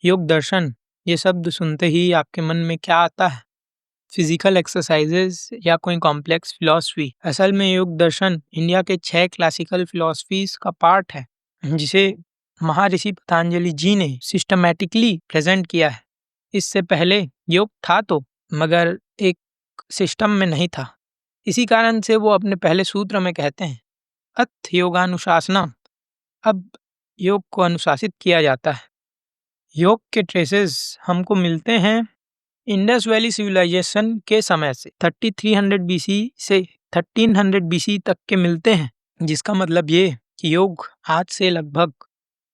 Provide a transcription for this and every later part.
योग दर्शन ये शब्द सुनते ही आपके मन में क्या आता है? फिजिकल एक्सरसाइजेस या कोई कॉम्प्लेक्स फिलॉसफी? असल में योग दर्शन इंडिया के 6 क्लासिकल फिलॉसफीज का पार्ट है, जिसे महर्षि पतंजलि जी ने सिस्टमैटिकली प्रेजेंट किया है। इससे पहले योग था तो, मगर एक सिस्टम में नहीं था। इसी कारण से वो अपने पहले सूत्र में कहते हैं, अथ योगानुशासना। अब योग को अनुशासित किया जाता है। योग के ट्रेसेस हमको मिलते हैं इंडस वैली सिविलाइजेशन के समय से 3300 बीसी से 1300 बीसी तक के मिलते हैं, जिसका मतलब ये कि योग आज से लगभग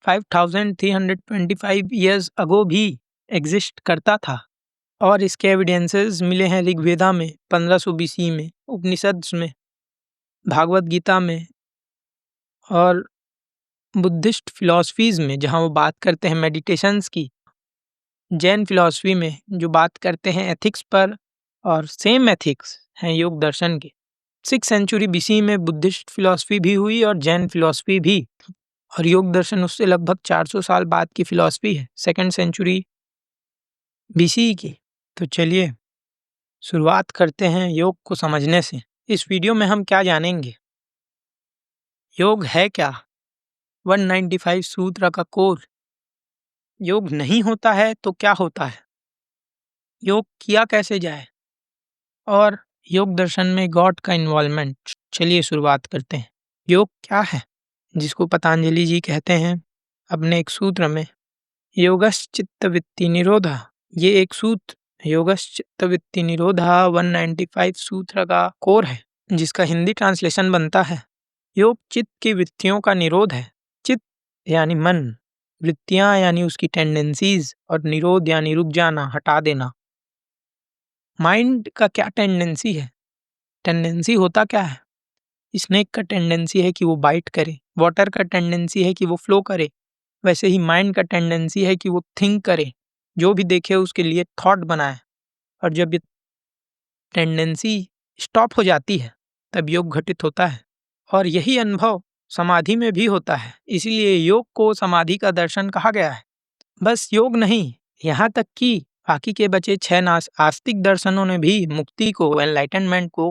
5325 ईयर्स अगो भी एग्जिस्ट करता था। और इसके एविडेंसेस मिले हैं ऋग्वेदा में 1500 बीसी में, उपनिषद में, भागवत गीता में और बुद्धिस्ट फिलॉसफीज में जहाँ वो बात करते हैं मेडिटेशंस की, जैन फिलॉसफी में जो बात करते हैं एथिक्स पर, और सेम एथिक्स हैं योग दर्शन के। 6th सेंचुरी बीसी में बुद्धिस्ट फिलॉसफी भी हुई और जैन फिलॉसफी भी, और योग दर्शन उससे लगभग 400 साल बाद की फिलॉसफी है, 2nd सेंचुरी बीसी की। तो चलिए शुरुआत करते हैं योग को समझने से। इस वीडियो में हम क्या जानेंगे? योग है क्या? 195 सूत्र का कोर। योग नहीं होता है तो क्या होता है? योग किया कैसे जाए? और योग दर्शन में गॉड का इन्वॉल्वमेंट। चलिए शुरुआत करते हैं। योग क्या है, जिसको पतंजलि जी कहते हैं अपने एक सूत्र में, योगश्चित्तवृत्ति निरोधा। ये एक सूत्र योगश्चित्तवृत्ति निरोधा 195 सूत्र का कोर है, जिसका हिंदी ट्रांसलेशन बनता है, योग चित्त की वृत्तियों का निरोध है। चित्त यानी मन, वृत्तियां यानी उसकी टेंडेंसीज, और निरोध यानी रुक जाना, हटा देना। माइंड का क्या टेंडेंसी है? टेंडेंसी होता क्या है? स्नेक का टेंडेंसी है कि वो बाइट करे, वाटर का टेंडेंसी है कि वो फ्लो करे, वैसे ही माइंड का टेंडेंसी है कि वो थिंक करे, जो भी देखे उसके लिए थॉट बनाए। और जब ये टेंडेंसी स्टॉप हो जाती है तब योग घटित होता है, और यही अनुभव समाधि में भी होता है। इसीलिए योग को समाधि का दर्शन कहा गया है। बस योग नहीं, यहाँ तक कि बाकी के बचे 6 आस्तिक दर्शनों ने भी मुक्ति को, एनलाइटनमेंट को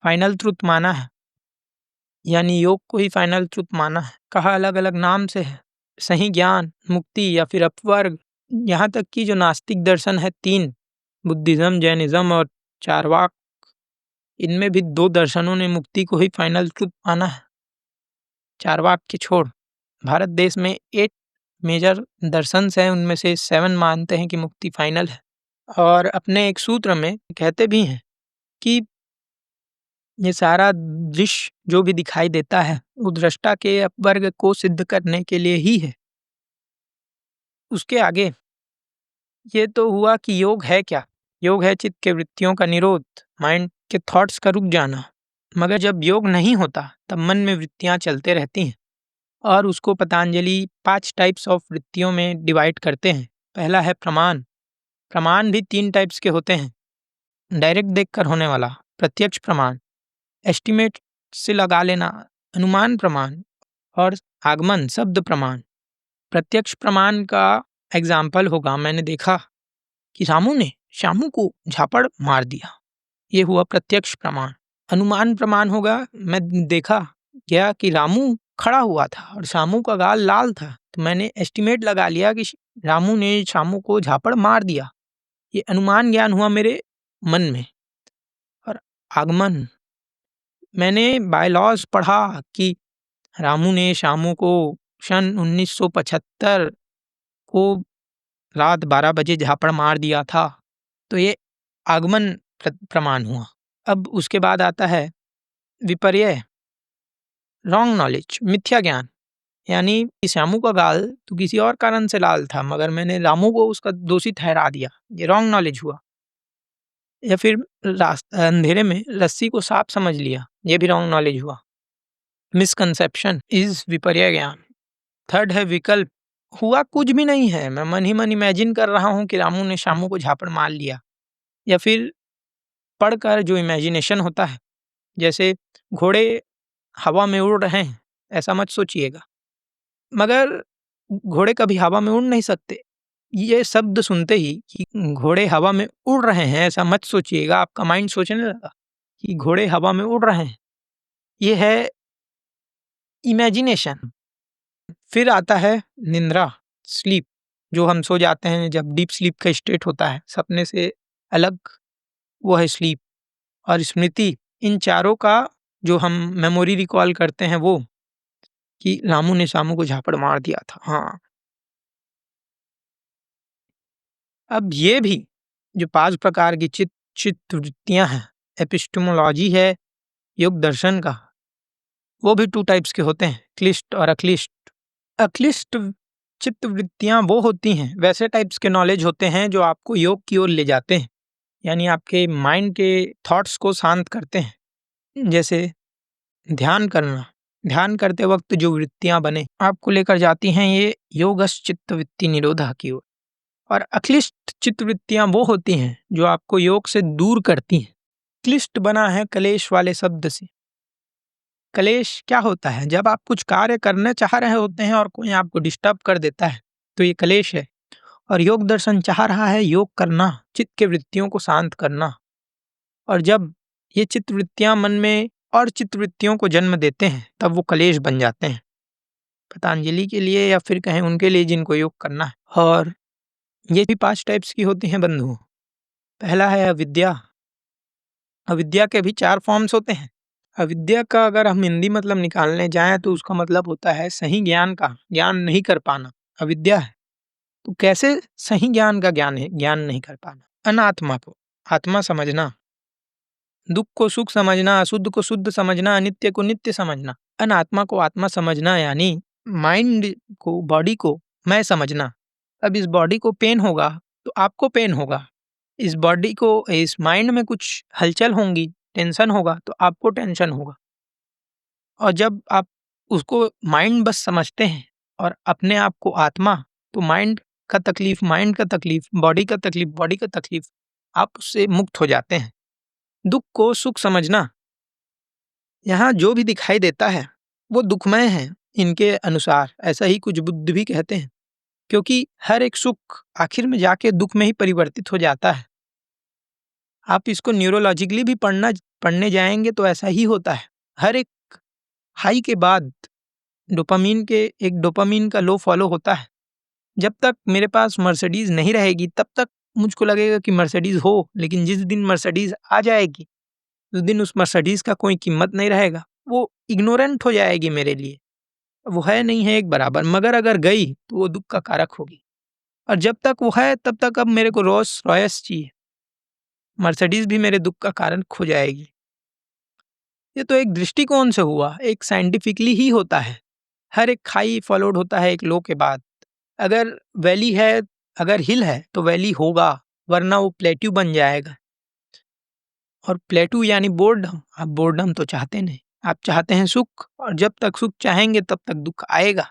फाइनल ट्रुथ माना है, यानी योग को ही फाइनल ट्रुथ माना है। कहा अलग अलग नाम से है, सही ज्ञान, मुक्ति या फिर अपवर्ग। यहाँ तक कि जो नास्तिक दर्शन है 3, बुद्धिज्म, जैनिज्म और चारवाक, इनमें भी 2 दर्शनों ने मुक्ति को ही फाइनल ट्रुथ माना है। चारवाक के छोड़ भारत देश में 8 मेजर दर्शन हैं, उनमें से 7 मानते हैं कि मुक्ति फाइनल है। और अपने एक सूत्र में कहते भी हैं कि ये सारा दृश्य जो भी दिखाई देता है वो दृष्टा के अपवर्ग को सिद्ध करने के लिए ही है। उसके आगे ये तो हुआ कि योग है क्या। योग है चित्त के वृत्तियों का निरोध, माइंड के थॉट्स का रुक जाना। मगर जब योग नहीं होता तब मन में वृत्तियां चलते रहती हैं, और उसको पतंजलि 5 टाइप्स ऑफ वृत्तियों में डिवाइड करते हैं। पहला है प्रमाण। प्रमाण भी 3 टाइप्स के होते हैं, डायरेक्ट देखकर होने वाला प्रत्यक्ष प्रमाण, एस्टिमेट से लगा लेना अनुमान प्रमाण, और आगमन शब्द प्रमाण। प्रत्यक्ष प्रमाण का एग्जाम्पल होगा, मैंने देखा कि रामू ने श्यामू को झापड़ मार दिया, ये हुआ प्रत्यक्ष प्रमाण। अनुमान प्रमाण होगा, मैं देखा गया कि रामू खड़ा हुआ था और श्यामू का गाल लाल था, तो मैंने एस्टिमेट लगा लिया कि रामू ने श्यामू को झापड़ मार दिया। ये अनुमान ज्ञान हुआ मेरे मन में। और आगमन, मैंने बायलॉज पढ़ा कि रामू ने श्यामू को सन 1975 को रात 12 बजे झापड़ मार दिया था, तो ये आगमन प्रमाण हुआ। अब उसके बाद आता है विपर्य, रॉन्ग नॉलेज, मिथ्या ज्ञान, यानी श्यामू का गाल तो किसी और कारण से लाल था, मगर मैंने रामू को उसका दोषी ठहरा दिया, ये रॉन्ग नॉलेज हुआ। या फिर अंधेरे में रस्सी को सांप समझ लिया, ये भी रॉन्ग नॉलेज हुआ। मिसकंसेप्शन इज विपर्य ज्ञान। थर्ड है विकल्प, हुआ कुछ भी नहीं है, मैं मन ही मन इमेजिन कर रहा हूँ कि रामू ने श्यामू को झापड़ मार लिया। या फिर पढ़कर जो इमेजिनेशन होता है, जैसे घोड़े हवा में उड़ रहे हैं, ऐसा मत सोचिएगा, मगर घोड़े कभी हवा में उड़ नहीं सकते, ये शब्द सुनते ही कि घोड़े हवा में उड़ रहे हैं, ऐसा मत सोचिएगा। आपका माइंड सोचने लगा कि घोड़े हवा में उड़ रहे हैं, ये है इमेजिनेशन। फिर आता है निंद्रा, स्लीप, जो हम सो जाते हैं जब डीप स्लीप का स्टेट होता है, सपने से अलग, वो है स्लीप। और स्मृति, इन चारों का जो हम मेमोरी रिकॉल करते हैं वो, कि रामू ने शामू को झापड़ मार दिया था। हाँ, अब ये भी जो 5 प्रकार की चित्त वृत्तियां हैं, एपिस्टेमोलॉजी है योग दर्शन का, वो भी 2 टाइप्स के होते हैं, क्लिष्ट और अक्लिष्ट। अक्लिष्ट चित्त वृत्तियां वो होती हैं, वैसे टाइप्स के नॉलेज होते हैं जो आपको योग की ओर ले जाते हैं, यानी आपके माइंड के थॉट्स को शांत करते हैं। जैसे ध्यान करना, ध्यान करते वक्त जो वृत्तियां बने आपको लेकर जाती हैं ये योगश चित्त वृत्ति निरोधा की ओर। और अक्लिष्ट चित्त वृत्तियां वो होती हैं जो आपको योग से दूर करती हैं। क्लिष्ट बना है कलेश वाले शब्द से। कलेश क्या होता है? जब आप कुछ कार्य करना चाह रहे होते हैं और कोई आपको डिस्टर्ब कर देता है, तो ये कलेश है। और योग दर्शन चाह रहा है योग करना, चित्त के वृत्तियों को शांत करना। और जब ये चित्त वृत्तियां मन में और चित्त वृत्तियों को जन्म देते हैं, तब वो कलेश बन जाते हैं, पतंजलि के लिए या फिर कहें उनके लिए जिनको योग करना है। और ये भी 5 टाइप्स की होती हैं बंधुओं। पहला है अविद्या। अविद्या के भी 4 फॉर्म्स होते हैं। अविद्या का अगर हम हिंदी मतलब निकालने जाएं तो उसका मतलब होता है सही ज्ञान का ज्ञान नहीं कर पाना, अविद्या है। तो कैसे सही ज्ञान का ज्ञान नहीं कर पाना? अनात्मा को आत्मा समझना, दुख को सुख समझना, अशुद्ध को शुद्ध समझना, अनित्य को नित्य समझना। अनात्मा को आत्मा समझना यानी माइंड को, बॉडी को मैं समझना। अब इस बॉडी को पेन होगा तो आपको पेन होगा, इस बॉडी को, इस माइंड में कुछ हलचल होंगी, टेंशन होगा तो आपको टेंशन होगा। और जब आप उसको माइंड बस समझते हैं और अपने आप को आत्मा, तो माइंड का तकलीफ माइंड का तकलीफ, बॉडी का तकलीफ बॉडी का तकलीफ, आप उससे मुक्त हो जाते हैं। दुख को सुख समझना, यहाँ जो भी दिखाई देता है वो दुखमय है इनके अनुसार, ऐसा ही कुछ बुद्ध भी कहते हैं। क्योंकि हर एक सुख आखिर में जाके दुख में ही परिवर्तित हो जाता है। आप इसको न्यूरोलॉजिकली भी पढ़ने जाएंगे तो ऐसा ही होता है। हर एक हाई के बाद एक डोपामीन का लो फॉलो होता है। जब तक मेरे पास मर्सिडीज नहीं रहेगी तब तक मुझको लगेगा कि मर्सिडीज हो, लेकिन जिस दिन मर्सिडीज आ जाएगी उस दिन उस मर्सिडीज का कोई कीमत नहीं रहेगा, वो इग्नोरेंट हो जाएगी मेरे लिए। वो है नहीं है एक बराबर, मगर अगर गई तो वो दुख का कारक होगी। और जब तक वो है तब तक अब मेरे को रोल्स रॉयस चाहिए, मर्सिडीज भी मेरे दुख का कारण खो जाएगी। ये तो एक दृष्टिकोण से हुआ, एक साइंटिफिकली ही होता है। हर एक खाई फॉलोड होता है एक लो के बाद। अगर वैली है, अगर हिल है तो वैली होगा, वरना वो प्लेट्यू बन जाएगा। और प्लेट्यू यानी बोर्डम। आप बोर्डम तो चाहते नहीं, आप चाहते हैं सुख, और जब तक सुख चाहेंगे तब तक दुख आएगा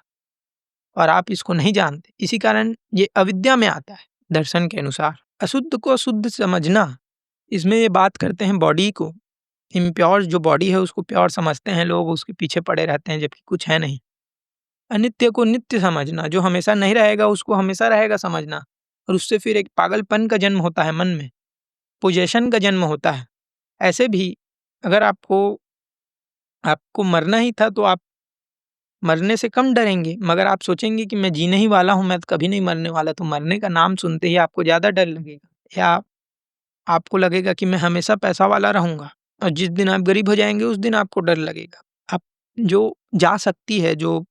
और आप इसको नहीं जानते। इसी कारण ये अविद्या में आता है दर्शन के अनुसार। अशुद्ध को शुद्ध समझना, इसमें ये बात करते हैं बॉडी को। इम्प्योर जो बॉडी है उसको प्योर समझते हैं लोग, उसके पीछे पड़े रहते हैं जबकि कुछ है नहीं। अनित्य को नित्य समझना, जो हमेशा नहीं रहेगा उसको हमेशा रहेगा समझना। और उससे फिर एक पागलपन का जन्म होता है मन में, पोजेशन का जन्म होता है। ऐसे भी अगर आपको आपको मरना ही था तो आप मरने से कम डरेंगे, मगर आप सोचेंगे कि मैं जीने ही वाला हूँ, मैं तो कभी नहीं मरने वाला, तो मरने का नाम सुनते ही आपको ज़्यादा डर लगेगा। या आपको लगेगा कि मैं हमेशा पैसा वाला रहूँगा, और जिस दिन आप गरीब हो जाएँगे उस दिन आपको डर लगेगा। आप जो जा सकती है, जो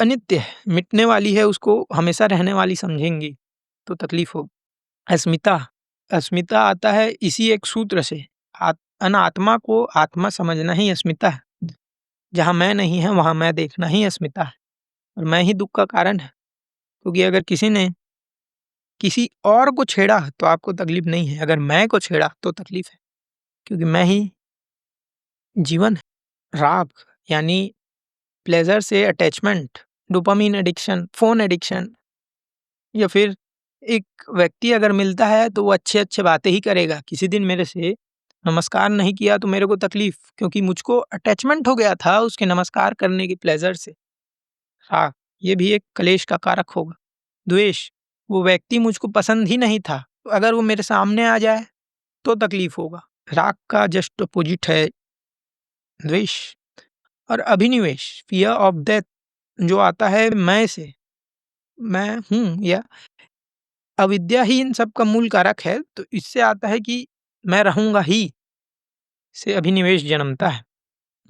अनित्य है, मिटने वाली है, उसको हमेशा रहने वाली समझेंगी तो तकलीफ होगी। अस्मिता, अस्मिता आता है इसी एक सूत्र से। अनात्मा को आत्मा समझना ही अस्मिता है। जहाँ मैं नहीं है वहाँ मैं देखना ही अस्मिता है, और मैं ही दुख का कारण है। क्योंकि अगर किसी ने किसी और को छेड़ा तो आपको तकलीफ नहीं है, अगर मैं को छेड़ा तो तकलीफ है, क्योंकि मैं ही जीवन है। राग यानी प्लेजर से attachment, dopamine addiction, phone addiction. या फिर एक व्यक्ति अगर मिलता है तो वो अच्छे अच्छे बातें ही करेगा, किसी दिन मेरे से नमस्कार नहीं किया तो मेरे को तकलीफ, क्योंकि मुझको अटैचमेंट हो गया था उसके नमस्कार करने की प्लेजर से। हाँ, ये भी एक कलेश का कारक होगा। द्वेष, वो व्यक्ति मुझको पसंद ही नहीं था, तो अगर वो मेरे सामने आ जाए तो तकलीफ होगा। राग का जस्ट अपोजिट है द्वेष। और अभिनिवेश, फियर ऑफ डेथ, जो आता है मैं से, मैं हूँ, या अविद्या ही इन सब का मूल कारक है, तो इससे आता है कि मैं रहूंगा ही, से अभिनिवेश जन्मता है।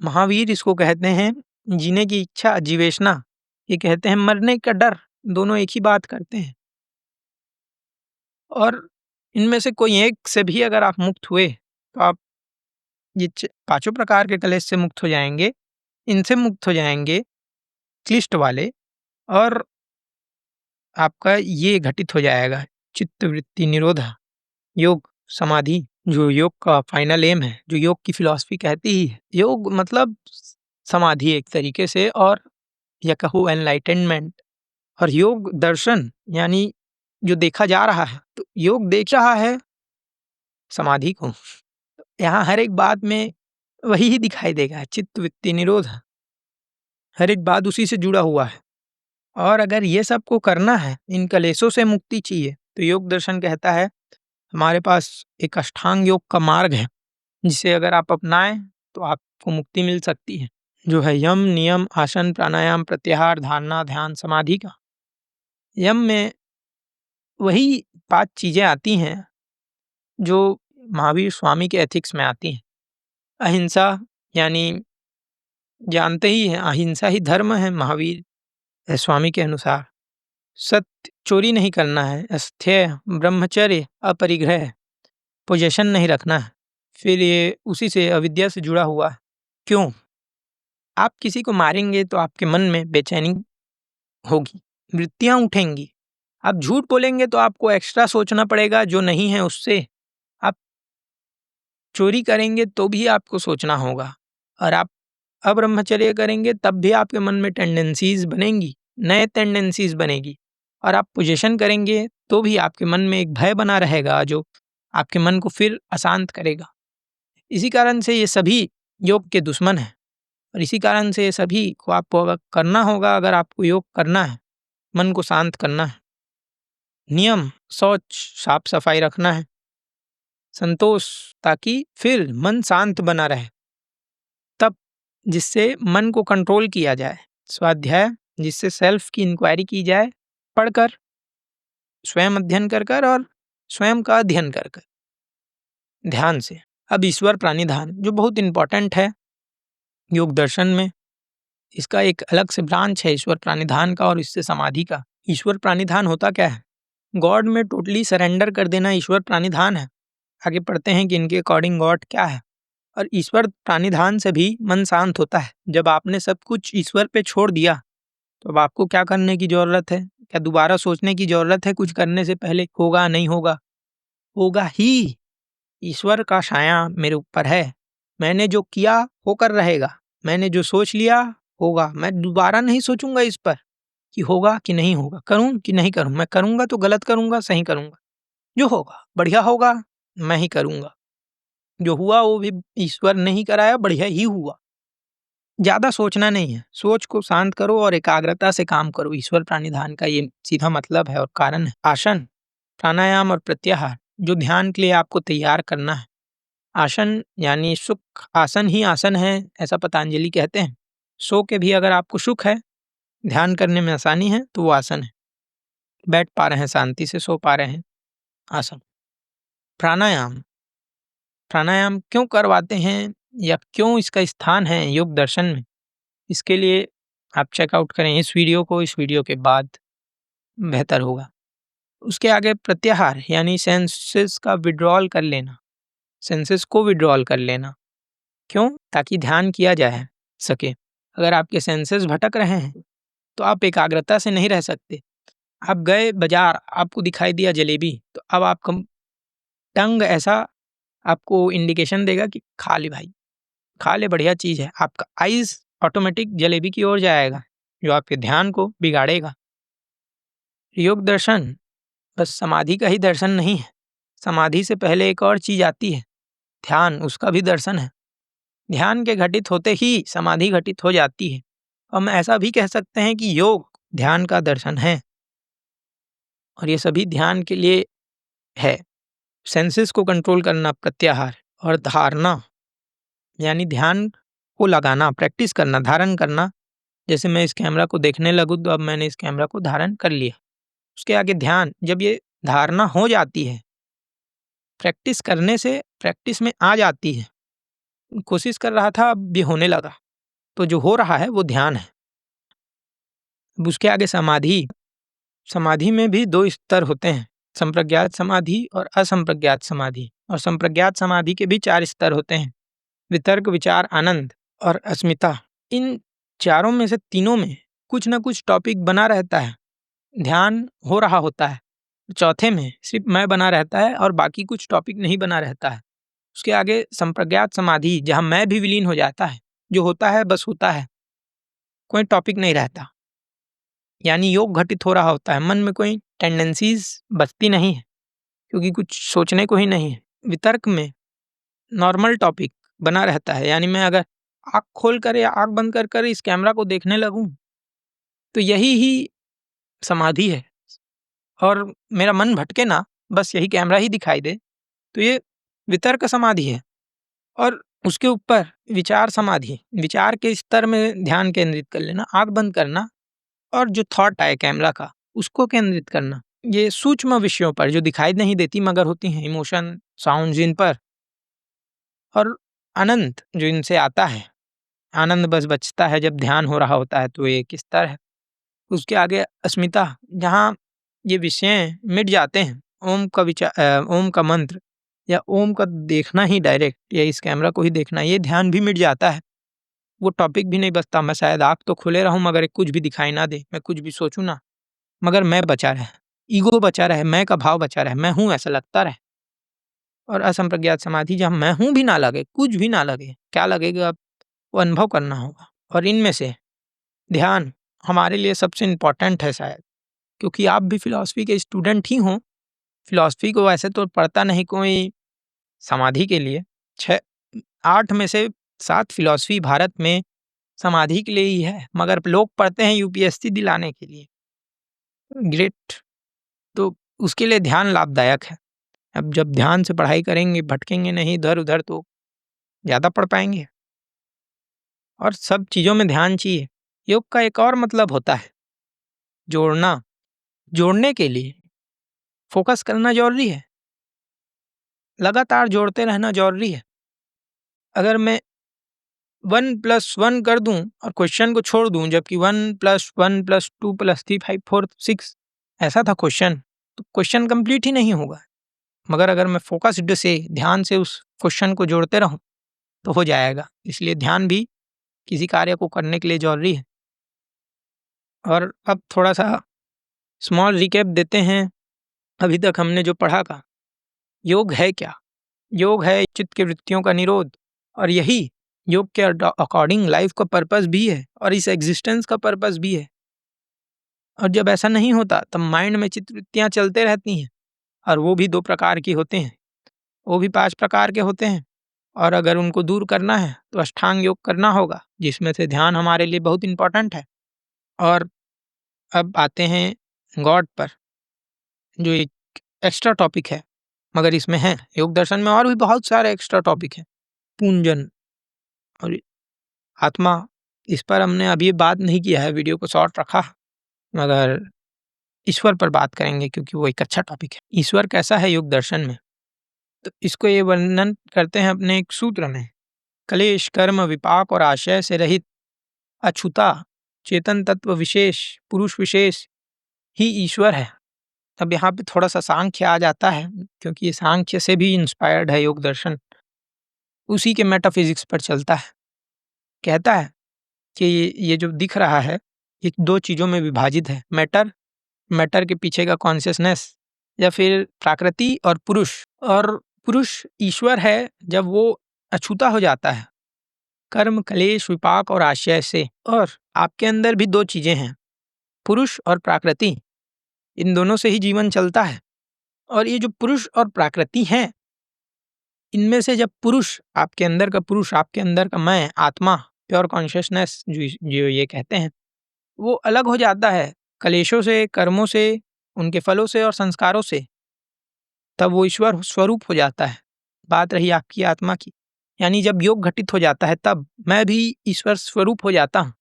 महावीर इसको कहते हैं जीने की इच्छा, जीवेशना। ये कहते हैं मरने का डर, दोनों एक ही बात करते हैं। और इनमें से कोई एक से भी अगर आप मुक्त हुए तो आप ये पांचों प्रकार के कलेश से मुक्त हो जाएंगे, इनसे मुक्त हो जाएंगे क्लिष्ट वाले, और आपका ये घटित हो जाएगा चित्त वृत्ति निरोध, योग समाधि, जो योग का फाइनल एम है, जो योग की फिलॉसफी कहती ही है। योग मतलब समाधि एक तरीके से, और या कहो एनलाइटनमेंट। और योग दर्शन यानी जो देखा जा रहा है, तो योग देख रहा है समाधि को। यहाँ हर एक बात में वही ही दिखाई देगा, चित्त वृत्ति निरोध, हर एक बात उसी से जुड़ा हुआ है। और अगर ये सब को करना है, इन कलेशों से मुक्ति चाहिए, तो योग दर्शन कहता है हमारे पास एक अष्टांग योग का मार्ग है, जिसे अगर आप अपनाएं तो आपको मुक्ति मिल सकती है, जो है यम नियम आसन प्राणायाम प्रत्याहार धारणा ध्यान समाधि का। यम में वही 5 चीजें आती हैं जो महावीर स्वामी के एथिक्स में आती हैं। अहिंसा, यानी जानते ही हैं अहिंसा ही धर्म है महावीर स्वामी के अनुसार। सत्य, चोरी नहीं करना है। अस्तेय, ब्रह्मचर्य, अपरिग्रह, पोजेशन नहीं रखना है। फिर ये उसी से अविद्या से जुड़ा हुआ है। क्यों? आप किसी को मारेंगे तो आपके मन में बेचैनी होगी, वृत्तियां उठेंगी। आप झूठ बोलेंगे तो आपको एक्स्ट्रा सोचना पड़ेगा जो नहीं है उससे। आप चोरी करेंगे तो भी आपको सोचना होगा, और आप अब्रह्मचर्य करेंगे तब भी आपके मन में टेंडेंसीज बनेंगी, नए टेंडेंसीज बनेगी। और आप पोजीशन करेंगे तो भी आपके मन में एक भय बना रहेगा जो आपके मन को फिर अशांत करेगा। इसी कारण से ये सभी योग के दुश्मन हैं, और इसी कारण से ये सभी को आपको अगर करना होगा, अगर आपको योग करना है, मन को शांत करना है। नियम, शौच, साफ सफाई रखना है। संतोष, ताकि फिर मन शांत बना रहे, तब जिससे मन को कंट्रोल किया जाए। स्वाध्याय, जिससे सेल्फ की इंक्वायरी की जाए, पढ़कर, स्वयं अध्ययन कर कर और स्वयं का अध्ययन कर कर, ध्यान से। अब ईश्वर प्राणिधान, जो बहुत इंपॉर्टेंट है योग दर्शन में। इसका एक अलग से ब्रांच है ईश्वर प्राणिधान का, और इससे समाधि का। ईश्वर प्राणिधान होता क्या है? गॉड में टोटली सरेंडर कर देना ईश्वर प्राणिधान है। आगे पढ़ते हैं कि इनके अकॉर्डिंग गॉड क्या है। और ईश्वर प्राणिधान से भी मन शांत होता है। जब आपने सब कुछ ईश्वर पे छोड़ दिया, तो अब आपको क्या करने की जरूरत है? क्या दोबारा सोचने की जरूरत है कुछ करने से पहले होगा नहीं होगा? होगा ही। ईश्वर का छाया मेरे ऊपर है, मैंने जो किया होकर रहेगा, मैंने जो सोच लिया होगा। मैं दोबारा नहीं सोचूंगा इस पर कि होगा कि नहीं होगा, करूं कि नहीं करूं। मैं करूंगा तो गलत करूंगा, सही करूंगा। जो होगा बढ़िया होगा, मैं ही करूंगा। जो हुआ वो भी ईश्वर ने ही कराया, बढ़िया ही हुआ। ज्यादा सोचना नहीं है, सोच को शांत करो और एकाग्रता से काम करो। ईश्वर प्राणिधान का ये सीधा मतलब है और कारण है। आसन, प्राणायाम और प्रत्याहार, जो ध्यान के लिए आपको तैयार करना है। आसन यानी सुख, आसन ही आसन है, ऐसा पतंजलि कहते हैं। सो के भी अगर आपको सुख है, ध्यान करने में आसानी है, तो वो आसन है। बैठ पा रहे हैं शांति से, सो पा रहे हैं, आसन। प्राणायाम, प्राणायाम क्यों करवाते हैं या क्यों इसका स्थान है योग दर्शन में, इसके लिए आप चेकआउट करें इस वीडियो को, इस वीडियो के बाद बेहतर होगा। उसके आगे प्रत्याहार यानी सेंसेस का विड्रॉल कर लेना, सेंसेस को विड्रॉल कर लेना। क्यों? ताकि ध्यान किया जाए सके। अगर आपके सेंसेस भटक रहे हैं तो आप एकाग्रता से नहीं रह सकते। आप गए बाजार, आपको दिखाई दिया जलेबी, तो अब आपका टंग ऐसा आपको इंडिकेशन देगा कि खा ले भाई, खा ले, बढ़िया चीज़ है। आपका आइज़ ऑटोमेटिक जलेबी की ओर जाएगा, जो आपके ध्यान को बिगाड़ेगा। योग दर्शन बस समाधि का ही दर्शन नहीं है। समाधि से पहले एक और चीज़ आती है, ध्यान, उसका भी दर्शन है। ध्यान के घटित होते ही समाधि घटित हो जाती है। हम ऐसा भी कह सकते हैं कि योग ध्यान का दर्शन है। और ये सभी ध्यान के लिए है। सेंसेस को कंट्रोल करना प्रत्याहार, और धारणा यानी ध्यान को लगाना, प्रैक्टिस करना, धारण करना। जैसे मैं इस कैमरा को देखने लगूँ तो अब मैंने इस कैमरा को धारण कर लिया। उसके आगे ध्यान, जब ये धारणा हो जाती है, प्रैक्टिस करने से प्रैक्टिस में आ जाती है। कोशिश कर रहा था, अब ये होने लगा, तो जो हो रहा है वो ध्यान है। अब उसके आगे समाधि। समाधि में भी दो स्तर होते हैं, संप्रज्ञात समाधि और असंप्रज्ञात समाधि। और संप्रज्ञात समाधि के भी 4 स्तर होते हैं, वितर्क, विचार, आनंद और अस्मिता। इन चारों में से तीनों में कुछ ना कुछ टॉपिक बना रहता है, ध्यान हो रहा होता है। चौथे में सिर्फ मैं बना रहता है और बाकी कुछ टॉपिक नहीं बना रहता है। उसके आगे संप्रज्ञात समाधि, जहाँ मैं भी विलीन हो जाता है, जो होता है बस होता है, कोई टॉपिक नहीं रहता, यानी योग घटित हो रहा होता है, मन में कोई टेंडेंसीज बचती नहीं है, क्योंकि कुछ सोचने को ही नहीं है। वितर्क में नॉर्मल टॉपिक बना रहता है, यानी मैं अगर आँख खोल कर या आँख बंद कर कर इस कैमरा को देखने लगूं तो यही ही समाधि है, और मेरा मन भटके ना, बस यही कैमरा ही दिखाई दे, तो ये वितर्क समाधि है। और उसके ऊपर विचार समाधि, विचार के स्तर में ध्यान केंद्रित कर लेना, आँख बंद करना, और जो थॉट आए कैमरा का उसको केंद्रित करना, ये सूक्ष्म विषयों पर जो दिखाई नहीं देती मगर होती हैं, इमोशन, साउंड्स, इन पर। और आनंद जो इनसे आता है, आनंद बस बचता है जब ध्यान हो रहा होता है, तो ये एक स्तर है। उसके आगे अस्मिता, जहाँ ये विषय मिट जाते हैं, ओम का विचार, ओम का मंत्र या ओम का देखना ही डायरेक्ट, या इस कैमरा को ही देखना, ये ध्यान भी मिट जाता है। वो टॉपिक भी नहीं बचता, मैं शायद आँख तो खोले रहूँ मगर कुछ भी दिखाई ना दे, मैं कुछ भी सोचूं ना, मगर मैं बचा रहे, ईगो बचा रहे, मैं का भाव बचा रहे, मैं हूँ ऐसा लगता रहे। और असंप्रज्ञात समाधि, जहाँ मैं हूँ भी ना लगे, कुछ भी ना लगे, क्या लगेगा अब वो अनुभव करना होगा। और इनमें से ध्यान हमारे लिए सबसे इम्पोर्टेंट है शायद, क्योंकि आप भी फिलॉसफी के स्टूडेंट ही हों। फिलॉसफी को वैसे तो पढ़ता नहीं कोई समाधि के लिए, 8 में से 7 फिलॉसफी भारत में समाधि के लिए ही है, मगर लोग पढ़ते हैं यूपीएससी दिलाने के लिए। ग्रेट। तो उसके लिए ध्यान लाभदायक है। अब जब ध्यान से पढ़ाई करेंगे, भटकेंगे नहीं इधर उधर, तो ज़्यादा पढ़ पाएंगे। और सब चीज़ों में ध्यान चाहिए। योग का एक और मतलब होता है जोड़ना। जोड़ने के लिए फोकस करना जरूरी है, लगातार जोड़ते रहना जरूरी है। अगर मैं 1+1 कर दूं और क्वेश्चन को छोड़ दूं, जबकि 1+1+2+3+5+4+6 ऐसा था क्वेश्चन, तो क्वेश्चन कंप्लीट ही नहीं होगा। मगर अगर मैं फोकस्ड से, ध्यान से उस क्वेश्चन को जोड़ते रहूं तो हो जाएगा। इसलिए ध्यान भी किसी कार्य को करने के लिए जरूरी है। और अब थोड़ा सा स्मॉल रिकैप देते हैं अभी तक हमने जो पढ़ा था। योग है क्या? योग है चित्त की वृत्तियों का निरोध, और यही योग के अकॉर्डिंग लाइफ का पर्पस भी है और इस एग्जिस्टेंस का पर्पस भी है। और जब ऐसा नहीं होता तब माइंड में चित्त वृत्तियाँ चलते रहती हैं, और वो भी 2 प्रकार की होते हैं, वो भी 5 प्रकार के होते हैं। और अगर उनको दूर करना है तो अष्टांग योग करना होगा, जिसमें से ध्यान हमारे लिए बहुत इंपॉर्टेंट है। और अब आते हैं गॉड पर, जो एक एक्स्ट्रा टॉपिक है, मगर इसमें है योग दर्शन में और भी बहुत सारे एक्स्ट्रा टॉपिक हैं। पूंजन और आत्मा, इस पर हमने अभी बात नहीं किया है, वीडियो को शॉर्ट रखा, मगर ईश्वर पर बात करेंगे क्योंकि वो एक अच्छा टॉपिक है। ईश्वर कैसा है योग दर्शन में, तो इसको ये वर्णन करते हैं अपने एक सूत्र में। क्लेश, कर्म, विपाक और आशय से रहित अछूता चेतन तत्व विशेष, पुरुष विशेष ही ईश्वर है। अब यहाँ पे थोड़ा सा सांख्य आ जाता है, क्योंकि ये सांख्य से भी इंस्पायर्ड है योग दर्शन, उसी के मेटाफिजिक्स पर चलता है। कहता है कि ये जो दिख रहा है ये 2 चीज़ों में विभाजित है, मैटर, मैटर के पीछे का कॉन्शियसनेस, या फिर प्रकृति और पुरुष। और पुरुष ईश्वर है जब वो अछूता हो जाता है कर्म, क्लेश, विपाक और आशय से। और आपके अंदर भी 2 चीजें हैं, पुरुष और प्रकृति, इन दोनों से ही जीवन चलता है। और ये जो पुरुष और प्रकृति हैं, इनमें से जब पुरुष, आपके अंदर का पुरुष, आपके अंदर का मैं, आत्मा, प्योर कॉन्शियसनेस जो ये कहते हैं, वो अलग हो जाता है क्लेशों से, कर्मों से उनके फलों से और संस्कारों से, तब वो ईश्वर स्वरूप हो जाता है। बात रही आपकी आत्मा की, यानी जब योग घटित हो जाता है तब मैं भी ईश्वर स्वरूप हो जाता हूँ।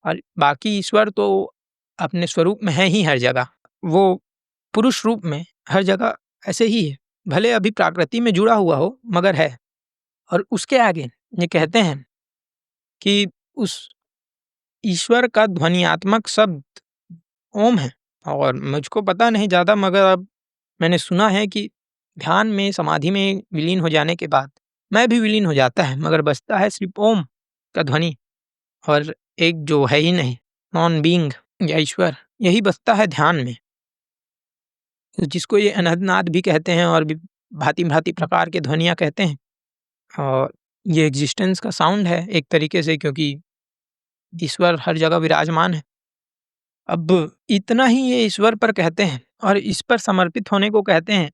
और बाकी ईश्वर तो अपने स्वरूप में है ही हर जगह, वो पुरुष रूप में हर जगह ऐसे ही है, भले अभी प्रकृति में जुड़ा हुआ हो मगर है। और उसके आगे ये कहते हैं कि उस ईश्वर का ध्वनियात्मक शब्द ओम है। और मुझको पता नहीं ज़्यादा, मगर अब मैंने सुना है कि ध्यान में, समाधि में विलीन हो जाने के बाद मैं भी विलीन हो जाता है, मगर बचता है सिर्फ ओम का ध्वनि, और एक जो है ही नहीं, नॉन बीइंग या ईश्वर, यही बचता है ध्यान में, जिसको ये अनहदनाद भी कहते हैं और भी भांति भांति प्रकार के ध्वनियाँ कहते हैं। और ये एग्जिस्टेंस का साउंड है एक तरीके से, क्योंकि ईश्वर हर जगह विराजमान है। अब इतना ही ये ईश्वर पर कहते हैं और इस पर समर्पित होने को कहते हैं,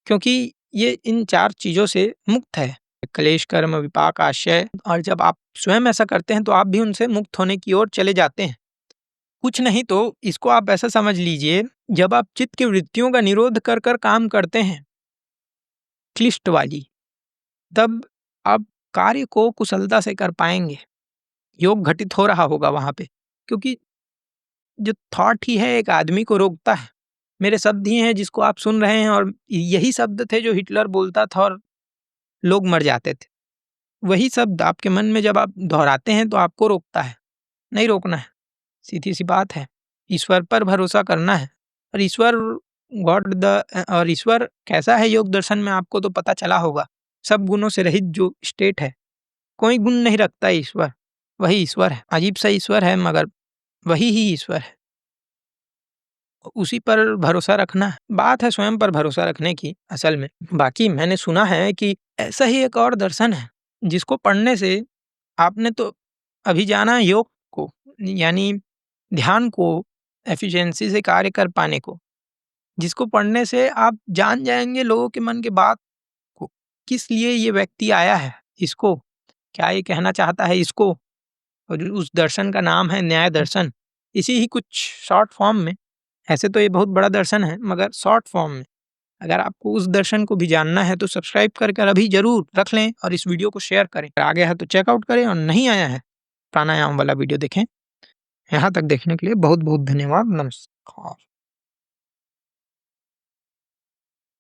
क्योंकि ये इन 4 चीज़ों से मुक्त है, क्लेश, कर्म, विपाक, आशय। और जब आप स्वयं ऐसा करते हैं तो आप भी उनसे मुक्त होने की ओर चले जाते हैं। कुछ नहीं तो इसको आप ऐसा समझ लीजिए, जब आप चित्त की वृत्तियों का निरोध कर कर काम करते हैं क्लिष्ट वाली, तब आप कार्य को कुशलता से कर पाएंगे। योग घटित हो रहा होगा वहाँ पे, क्योंकि जो थॉट ही है एक आदमी को रोकता है। मेरे शब्द ही हैं जिसको आप सुन रहे हैं, और यही शब्द थे जो हिटलर बोलता था और लोग मर जाते थे। वही शब्द आपके मन में जब आप दोहराते हैं तो आपको रोकता है। नहीं रोकना है, सीधी सी बात है। ईश्वर पर भरोसा करना है। और ईश्वर और ईश्वर कैसा है योग दर्शन में आपको तो पता चला होगा। सब गुणों से रहित जो स्टेट है, कोई गुण नहीं रखता ईश्वर, वही ईश्वर है। अजीब सा ईश्वर है, मगर वही ही ईश्वर है। उसी पर भरोसा रखना है। बात है स्वयं पर भरोसा रखने की असल में। बाकी मैंने सुना है कि ऐसा ही एक और दर्शन है जिसको पढ़ने से आपने तो अभी जाना योग को, यानी ध्यान को, एफिशिएंसी से कार्य कर पाने को, जिसको पढ़ने से आप जान जाएंगे लोगों के मन के बात को, किस लिए ये व्यक्ति आया है, इसको क्या ये कहना चाहता है इसको। और उस दर्शन का नाम है न्याय दर्शन। इसी ही कुछ शॉर्ट फॉर्म में, ऐसे तो ये बहुत बड़ा दर्शन है मगर शॉर्ट फॉर्म में, अगर आपको उस दर्शन को भी जानना है तो सब्सक्राइब कर अभी जरूर रख लें और इस वीडियो को शेयर करें। अगर आ गया है तो चेकआउट करें, और नहीं आया है प्राणायाम वाला वीडियो देखें। यहाँ तक देखने के लिए बहुत बहुत धन्यवाद। नमस्कार।